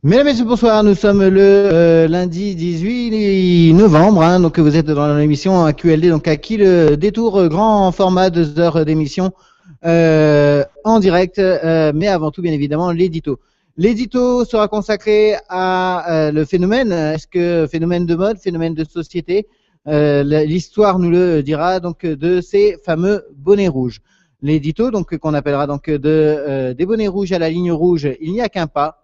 Mesdames et messieurs, bonsoir. Nous sommes le lundi 18 novembre. Donc, vous êtes dans l'émission AQLD, donc à qui le détour grand format, 2 heures d'émission en direct. Mais avant tout, bien évidemment, l'édito. L'édito sera consacré à le phénomène. Est-ce que phénomène de mode, phénomène de société? L'histoire nous le dira donc de ces fameux bonnets rouges. L'édito, donc qu'on appellera donc des bonnets rouges à la ligne rouge. Il n'y a qu'un pas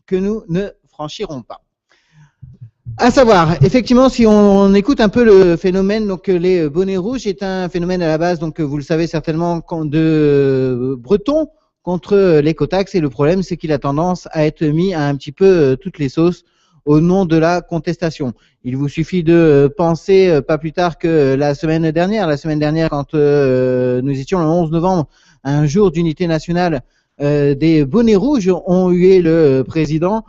que nous ne franchirons pas. À savoir, effectivement, si on écoute un peu le phénomène, donc les bonnets rouges est un phénomène à la base, donc vous le savez certainement, de breton contre l'écotaxe, et le problème, c'est qu'il a tendance à être mis à un petit peu toutes les sauces au nom de la contestation. Il vous suffit de penser pas plus tard que la semaine dernière, quand nous étions le 11 novembre, un jour d'unité nationale, des bonnets rouges ont hué le président.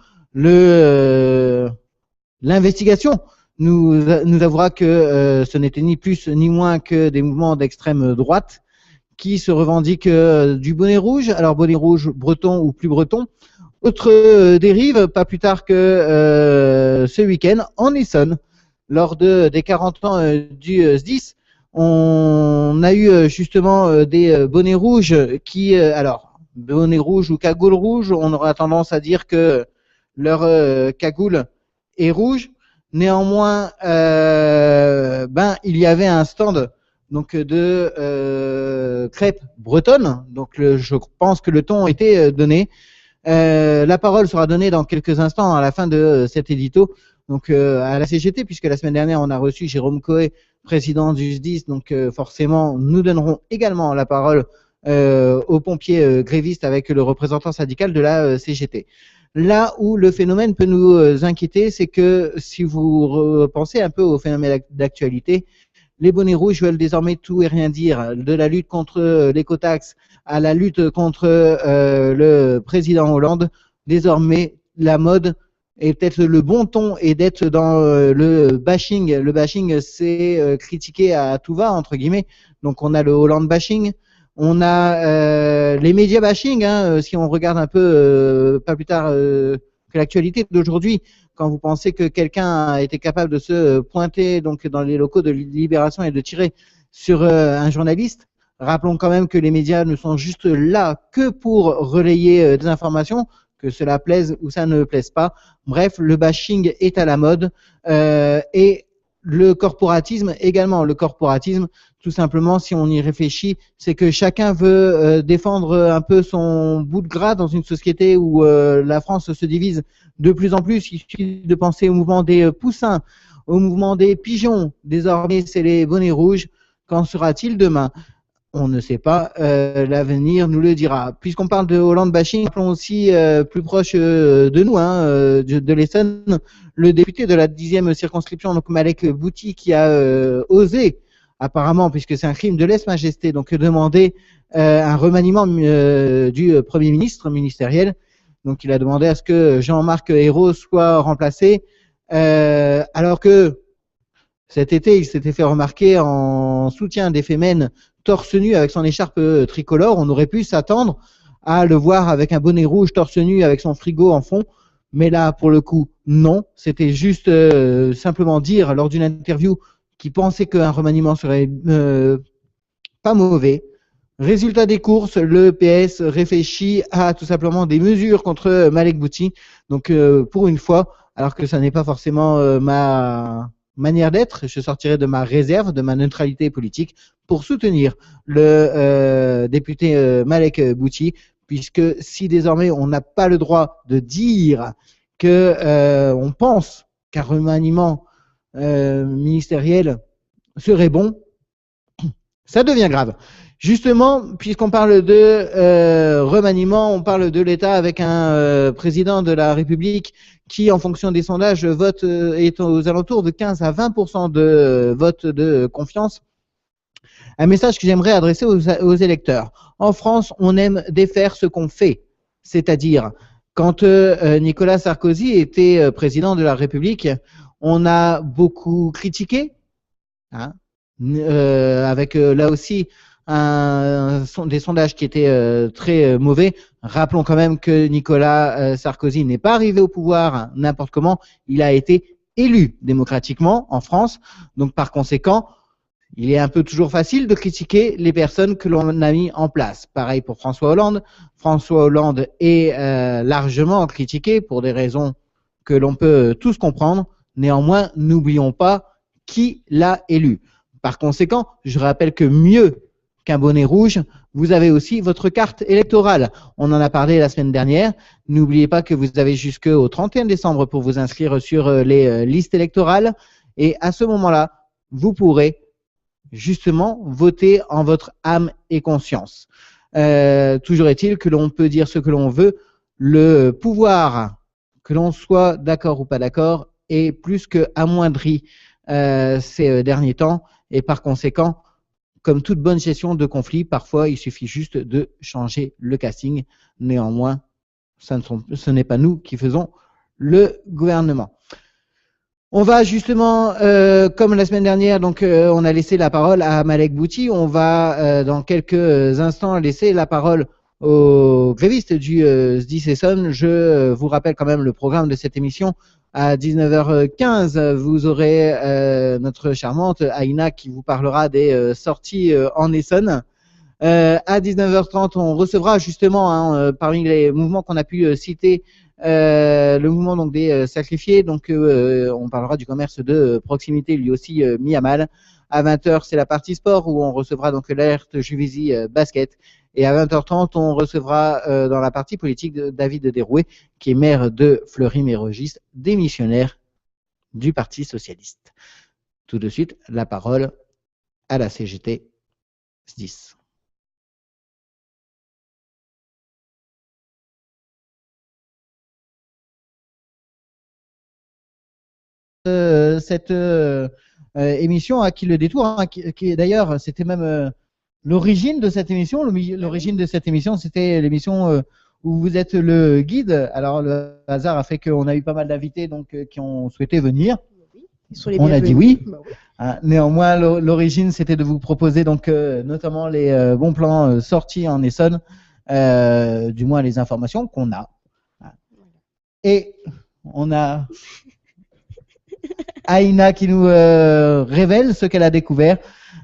L'investigation nous avouera que ce n'était ni plus ni moins que des mouvements d'extrême droite qui se revendiquent du bonnet rouge. Alors bonnet rouge breton ou plus breton. Autre dérive, pas plus tard que ce week-end, en Essonne, lors des 40 ans du SDIS, on a eu justement des bonnets rouges qui, alors, bonnet rouge ou cagoule rouge, on aura tendance à dire que leur cagoule est rouge. Néanmoins, il y avait un stand donc de crêpes bretonnes. Donc, je pense que le ton a été donné. La parole sera donnée dans quelques instants à la fin de cet édito, donc à la CGT, puisque la semaine dernière on a reçu Jérôme Coé, président du SDIS, donc forcément nous donnerons également la parole aux pompiers grévistes avec le représentant syndical de la CGT. Là où le phénomène peut nous inquiéter, c'est que si vous pensez un peu au phénomène d'actualité, les bonnets rouges veulent désormais tout et rien dire, de la lutte contre l'écotaxe à la lutte contre le président Hollande. Désormais, la mode est peut-être le bon ton et d'être dans le bashing. Le bashing, c'est critiquer à tout va, entre guillemets. Donc, on a le Hollande bashing. On a les médias bashing, si on regarde un peu pas plus tard que l'actualité d'aujourd'hui, quand vous pensez que quelqu'un a été capable de se pointer donc dans les locaux de Libération et de tirer sur un journaliste. Rappelons quand même que les médias ne sont juste là que pour relayer des informations, que cela plaise ou ça ne plaise pas. Bref, le bashing est à la mode et le corporatisme également. Le corporatisme, tout simplement, si on y réfléchit, c'est que chacun veut défendre un peu son bout de gras dans une société où la France se divise de plus en plus. Il suffit de penser au mouvement des poussins, au mouvement des pigeons. Désormais, c'est les bonnets rouges. Qu'en sera-t-il demain ? On ne sait pas, l'avenir nous le dira. Puisqu'on parle de Hollande bashing, rappelons aussi plus proche de nous, de l'Essonne, le député de la 10e circonscription, donc Malek Bouti, qui a osé, apparemment, puisque c'est un crime de lèse-majesté, donc demander un remaniement du Premier ministre ministériel. Donc il a demandé à ce que Jean-Marc Ayrault soit remplacé, alors que cet été, il s'était fait remarquer en soutien des Femen torse nu avec son écharpe tricolore. On aurait pu s'attendre à le voir avec un bonnet rouge torse nu avec son frigo en fond. Mais là, pour le coup, non. C'était juste simplement dire lors d'une interview qu'il pensait qu'un remaniement serait pas mauvais. Résultat des courses, le PS réfléchit à tout simplement des mesures contre Malek Bouti. Donc, pour une fois, alors que ça n'est pas forcément ma manière d'être, je sortirai de ma réserve, de ma neutralité politique pour soutenir le député Malek Bouti, puisque si désormais on n'a pas le droit de dire que on pense qu'un remaniement ministériel serait bon, ça devient grave. Justement, puisqu'on parle de remaniement, on parle de l'État avec un président de la République qui, en fonction des sondages, vote est aux alentours de 15 à 20% de vote de confiance. Un message que j'aimerais adresser aux électeurs. En France, on aime défaire ce qu'on fait. C'est-à-dire, quand Nicolas Sarkozy était président de la République, on a beaucoup critiqué, avec là aussi des sondages qui étaient très mauvais. Rappelons quand même que Nicolas Sarkozy n'est pas arrivé au pouvoir n'importe comment, il a été élu démocratiquement en France, donc par conséquent, il est un peu toujours facile de critiquer les personnes que l'on a mis en place. Pareil pour François Hollande. François Hollande est largement critiqué pour des raisons que l'on peut tous comprendre. Néanmoins, n'oublions pas qui l'a élu. Par conséquent, je rappelle que mieux qu'un bonnet rouge, vous avez aussi votre carte électorale. On en a parlé la semaine dernière. N'oubliez pas que vous avez jusqu'au 31 décembre pour vous inscrire sur les listes électorales. Et à ce moment-là, vous pourrez justement voter en votre âme et conscience. Toujours est-il que l'on peut dire ce que l'on veut, le pouvoir, que l'on soit d'accord ou pas d'accord, est plus que amoindri ces derniers temps, et par conséquent, comme toute bonne gestion de conflit, parfois il suffit juste de changer le casting. Néanmoins, ce n'est pas nous qui faisons le gouvernement. On va justement, comme la semaine dernière, donc on a laissé la parole à Malek Bouti. On va dans quelques instants laisser la parole aux grévistes du SDIS Essonne. Je vous rappelle quand même le programme de cette émission. À 19h15, vous aurez notre charmante Aïna qui vous parlera des sorties en Essonne. À 19h30, on recevra justement parmi les mouvements qu'on a pu citer le mouvement donc des sacrifiés. Donc on parlera du commerce de proximité lui aussi mis à mal. À 20h, c'est la partie sport où on recevra donc l'alerte Juvisy basket. Et à 20h30, on recevra dans la partie politique David Derouet, qui est maire de Fleury-Mérogis, démissionnaire du Parti socialiste. Tout de suite, la parole à la CGT SDIS. Cette émission à qui le détour, hein, qui d'ailleurs, c'était même l'origine de cette émission. L'origine de cette émission, c'était l'émission où vous êtes le guide. Alors, le hasard a fait qu'on a eu pas mal d'invités donc qui ont souhaité venir. On a dit oui. Bah oui. Néanmoins, l'origine, c'était de vous proposer donc notamment les bons plans sortis en Essonne, du moins les informations qu'on a. Et on a Aïna qui nous révèle ce qu'elle a découvert,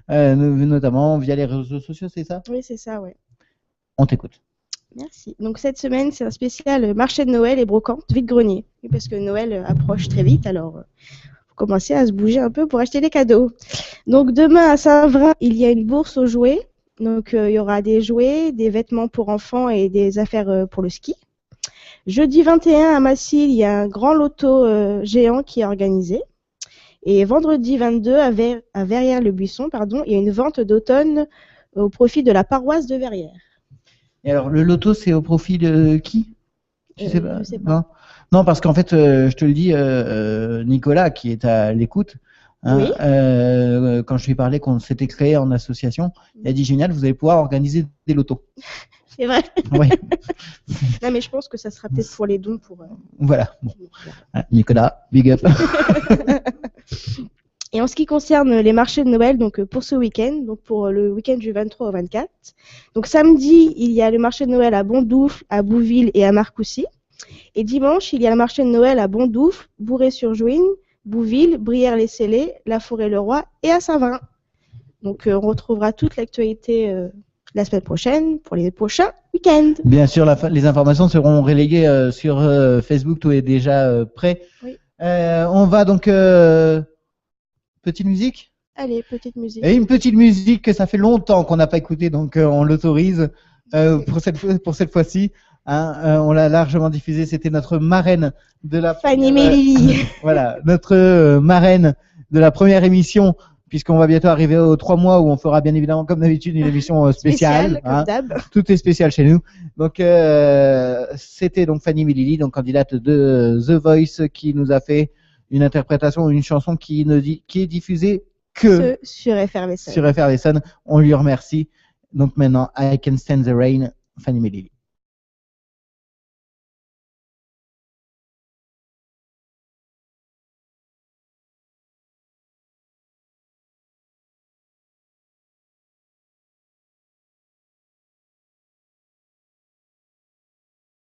notamment via les réseaux sociaux, c'est ça? Oui, c'est ça, ouais. On t'écoute. Merci. Donc cette semaine, c'est un spécial marché de Noël et brocante vide-grenier. Parce que Noël approche très vite, alors faut commencer à se bouger un peu pour acheter des cadeaux. Donc demain à Saint-Vrain, il y a une bourse aux jouets. Donc il y aura des jouets, des vêtements pour enfants et des affaires pour le ski. Jeudi 21 à Massy, il y a un grand loto géant qui est organisé. Et vendredi 22 à Verrières-le-Buisson, il y a une vente d'automne au profit de la paroisse de Verrières. Et alors, le loto, c'est au profit de qui? Je sais pas. Non, parce qu'en fait, je te le dis, Nicolas, qui est à l'écoute, hein, oui. Quand je lui ai parlé qu'on s'était créé en association, il a dit génial, vous allez pouvoir organiser des lotos. C'est vrai. Oui. Non, mais je pense que ça sera peut-être pour les dons. Voilà. Bon. Nicolas, big up. Et en ce qui concerne les marchés de Noël, donc pour ce week-end, donc pour le week-end du 23 au 24, donc samedi, il y a le marché de Noël à Bondoufle, à Bouville et à Marcoussis. Et dimanche, il y a le marché de Noël à Bondoufle, Bourré-sur-Jougne, Bouville, Brière-les-Célés, La Forêt-le-Roi et à Saint-Vrain. Donc on retrouvera toute l'actualité la semaine prochaine pour les prochains week-ends. Bien sûr, les informations seront relayées sur Facebook, tout est déjà prêt. Oui. On va donc petite musique. Allez, petite musique. Et une petite musique que ça fait longtemps qu'on n'a pas écouté, donc on l'autorise pour cette fois-ci. Hein, on l'a largement diffusé. C'était notre marraine de la Fanny Mélili. Voilà, notre marraine de la première émission. Puisqu'on va bientôt arriver aux 3 mois où on fera bien évidemment comme d'habitude une émission spéciale. Hein. Tout est spécial chez nous. Donc c'était donc Fanny Mélili, donc candidate de The Voice, qui nous a fait une interprétation, une chanson qui est diffusée que sur FR Essonne. Sur FR Essonne. On lui remercie. Donc maintenant, I Can Stand the Rain, Fanny Mélili.